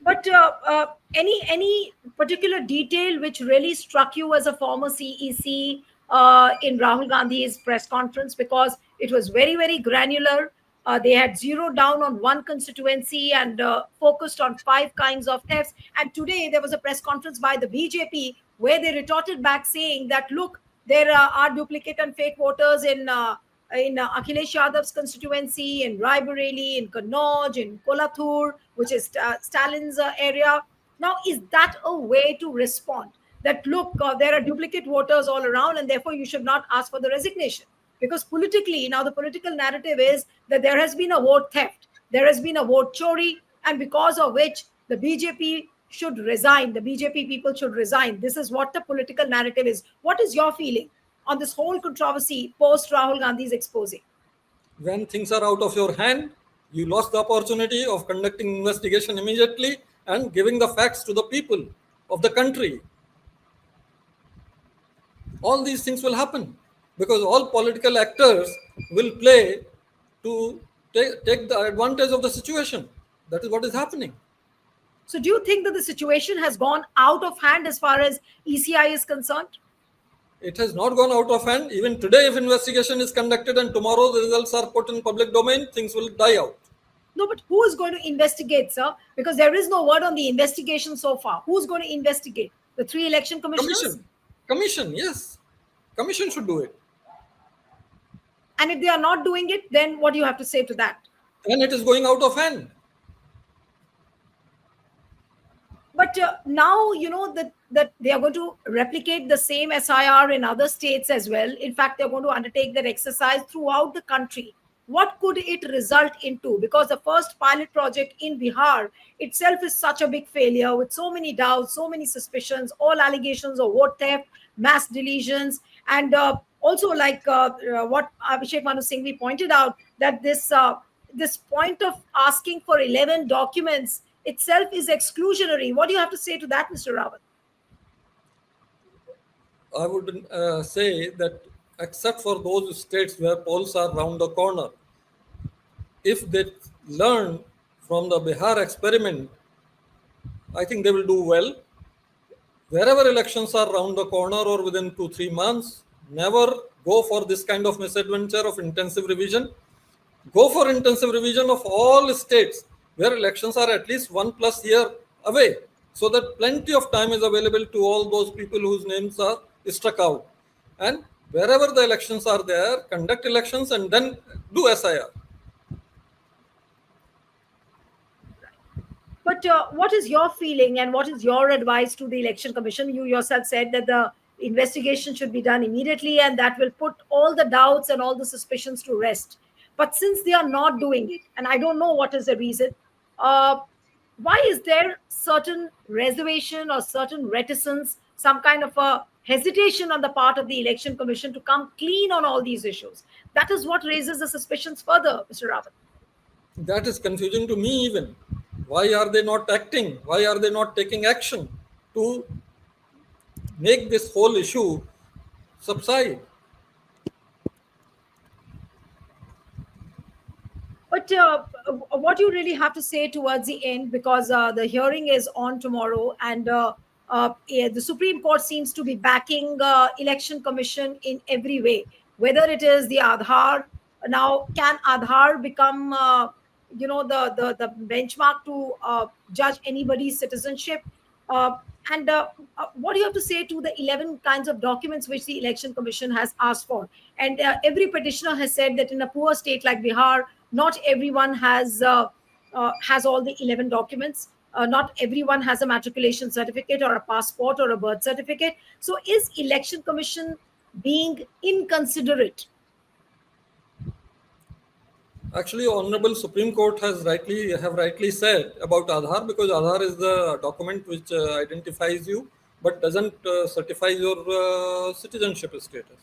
But any particular detail which really struck you as a former CEC in Rahul Gandhi's press conference, because it was very, very granular. They had zeroed down on one constituency and focused on 5 kinds of thefts. And today there was a press conference by the BJP where they retorted back saying that, look, there are duplicate and fake voters in Akhilesh Yadav's constituency, in Raebareli, in Kannauj, in Kolathur, which is Stalin's area. Now, is that a way to respond? That, look, there are duplicate voters all around, and therefore you should not ask for the resignation. Because politically, now the political narrative is that there has been a vote theft, there has been a vote chori, and because of which the BJP should resign, the BJP people should resign. This is what the political narrative is. What is your feeling on this whole controversy post Rahul Gandhi's expose? When things are out of your hand, you lost the opportunity of conducting investigation immediately and giving the facts to the people of the country. All these things will happen because all political actors will play to take the advantage of the situation. That is what is happening. So do you think that the situation has gone out of hand as far as ECI is concerned? It has not gone out of hand. Even today, if investigation is conducted and tomorrow the results are put in public domain, things will die out. No, but who is going to investigate, sir? Because there is no word on the investigation so far. Who's going to investigate? The 3 election commissioners? Commission, yes. Commission should do it. And if they are not doing it, then what do you have to say to that? Then it is going out of hand. But now, you know, that they are going to replicate the same SIR in other states as well. In fact, they're going to undertake that exercise throughout the country. What could it result into? Because the first pilot project in Bihar itself is such a big failure with so many doubts, so many suspicions, all allegations of vote theft, mass deletions, and also like what Abhishek Manu Singhvi pointed out, that this point of asking for 11 documents itself is exclusionary. What do you have to say to that, Mr. Rawat? I would say that except for those states where polls are round the corner, if they learn from the Bihar experiment, I think they will do well. Wherever elections are round the corner or within 2-3 months, never go for this kind of misadventure of intensive revision. Go for intensive revision of all states where elections are at least 1+ year away, so that plenty of time is available to all those people whose names are struck out. And wherever the elections are there, conduct elections and then do SIR. But what is your feeling and what is your advice to the Election Commission? You yourself said that the investigation should be done immediately and that will put all the doubts and all the suspicions to rest. But since they are not doing it, and I don't know what is the reason, why is there certain reservation or certain reticence, some kind of a hesitation on the part of the Election Commission to come clean on all these issues? That is what raises the suspicions further, Mr. Rawat. That is confusing to me even. Why are they not acting? Why are they not taking action to make this whole issue subside? But what you really have to say towards the end, because the hearing is on tomorrow, and the Supreme Court seems to be backing Election Commission in every way. Whether it is the Aadhaar, now can Aadhaar become the benchmark to judge anybody's citizenship? And what do you have to say to the 11 kinds of documents which the Election Commission has asked for? And every petitioner has said that in a poor state like Bihar, not everyone has all the 11 documents. Not everyone has a matriculation certificate or a passport or a birth certificate. So is Election Commission being inconsiderate? Actually, Honorable Supreme Court has rightly said about Aadhaar, because Aadhaar is the document which identifies you but doesn't certify your citizenship status.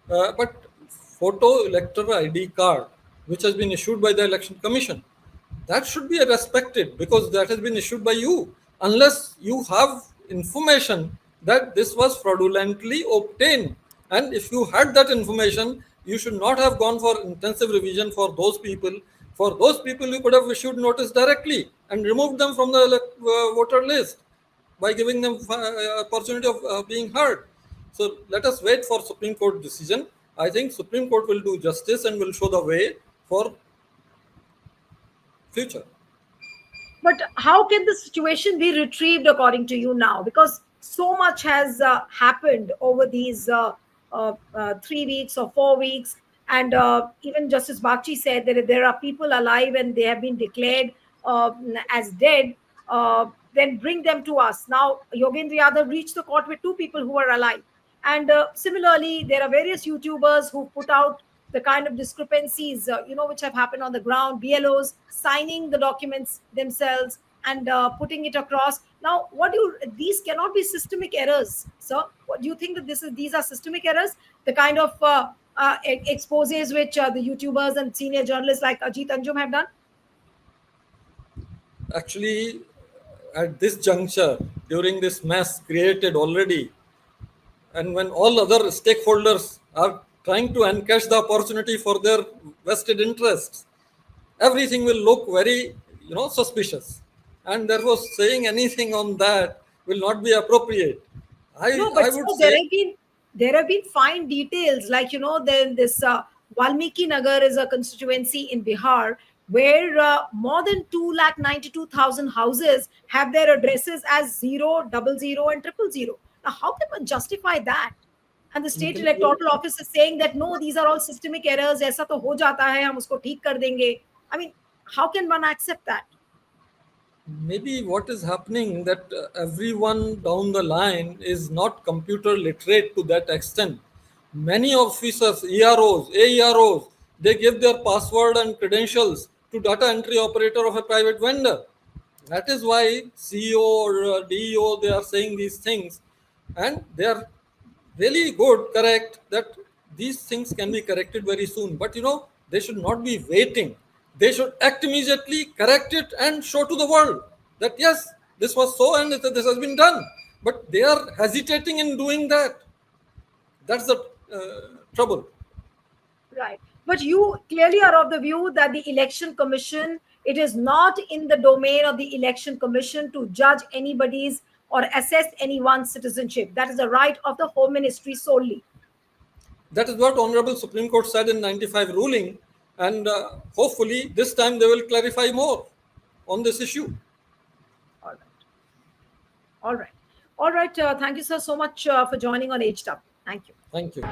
But photo electoral ID card, which has been issued by the Election Commission, that should be respected because that has been issued by you, unless you have information that this was fraudulently obtained. And if you had that information, you should not have gone for intensive revision for those people For those people, you could have issued notice directly and removed them from the voter list by giving them opportunity of being heard. So let us wait for Supreme Court decision. I think Supreme Court will do justice and will show the way for future. But how can the situation be retrieved according to you now? Because so much has happened over these 3 weeks or 4 weeks. And even Justice Bakshi said that if there are people alive and they have been declared as dead, then bring them to us. Now, Yogendra Yadav reached the court with two people who are alive. And similarly, there are various YouTubers who put out the kind of discrepancies, which have happened on the ground, BLOs signing the documents themselves and putting it across. Now, these cannot be systemic errors, sir? What do you think that these are systemic errors? The kind of exposes which the YouTubers and senior journalists like Ajit Anjum have done? Actually, at this juncture, during this mess created already, and when all other stakeholders are trying to encash the opportunity for their vested interests, everything will look very, suspicious. And therefore, saying anything on that will not be appropriate. No, I but would so say, there have been fine details, like then this Valmiki Nagar is a constituency in Bihar where more than 292,000 houses have their addresses as 000 and 000. Now, how can one justify that? And the state electoral office is saying that no, these are all systemic errors. ऐसा तो हो जाता है, हम उसको ठीक कर देंगे. I mean, how can one accept that? maybe what is happening that everyone down the line is not computer literate to that extent. Many officers, EROs, AEROs, they give their password and credentials to data entry operator of a private vendor. That is why CEO or DEO, they are saying these things, and they are really good, correct, that these things can be corrected very soon. But they should not be waiting. They should act immediately, correct it, and show to the world that yes, this was so and this has been done. But they are hesitating in doing that. That's the trouble. Right. But you clearly are of the view that the election commission, it is not in the domain of the election commission to judge anybody's or assess anyone's citizenship. That is the right of the Home Ministry solely. That is what Honorable Supreme Court said in 95 ruling, and hopefully this time they will clarify more on this issue. All right. All right. All right. Thank you, sir, so much for joining on HW. Thank you. Thank you.